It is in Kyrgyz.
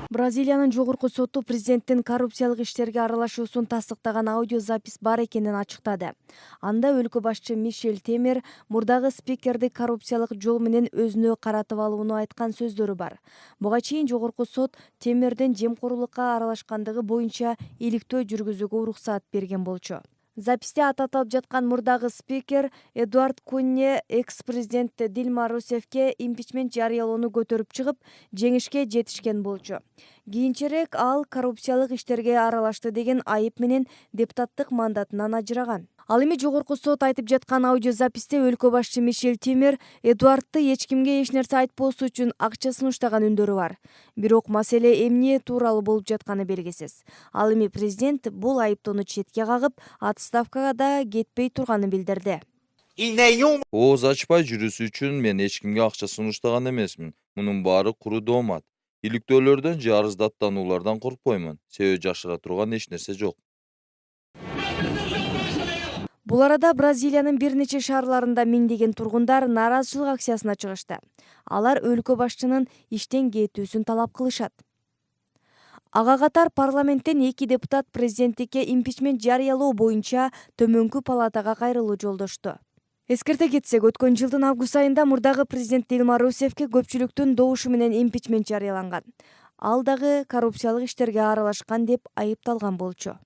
Бразилиянын жогорку соту президенттин коррупциялык иштерге аралашуусун тастыктаган аудиозапис бар экенин ачыктады. Анда өлкө башчы Мишель Темер мурдагы спикерди коррупциялык жол менен өзүнө каратып алууну айткан сөздөрү бар. Буга чейин жогорку сот Темердин жемкорлукка аралашкандыгы боюнча иликтөө жүргүзүүгө уруксаат берген болчу. Записте ататылып жаткан мурдагы спикер Эдуард Кунне экс-президент Дилма Русефке импичмент жарыялоону көтөрүп чыгып, жеңишке жетишкен болчу. Кийинчерээк ал коррупциялык иштерге аралашты деген айып менен депутаттык мандатынан ажыраган. Ал эми жогорку сот айтып жаткан аудиозаписте өлкө башчы Мишель Темер Эдуардты эч кимге эч нерсе айтпоосу үчүн акча сунуштаган үндөрү бар. Бирок маселе эмне тууралуу болуп жатканы белгисиз. Ал эми президент бул айыптоону четке кагып, отставкага да кетпей турганын билдирди. Ооз ачпай жүрүсү үчүн мен эч кимге акча сунуштаган эмесмин. Мунун баары куру доомат. Иликтөөлөрдөн же арыздаттануулардан коркпоймун. Себеби жашыра турган эч нерсе жок. Бул арада Бразилиянын бир нече шаарларында миңдеген тургундар нааразычылык акциясына чыгышты. Алар өлкө башчынын иштен кетүүсүн талап кылышат. Ага катар парламенттен 2 депутат президенттикке импичмент жарыялоо боюнча төмөнкү палатага кайрылуу жолдошту. Эскерте кетсек, өткөн жылдын август айында мурдагы президент Дилма Русефке көпчүлүктүн добушу менен импичмент жарыяланган. Ал дагы коррупциялык иштерге аралашкан деп айыпталган болчу.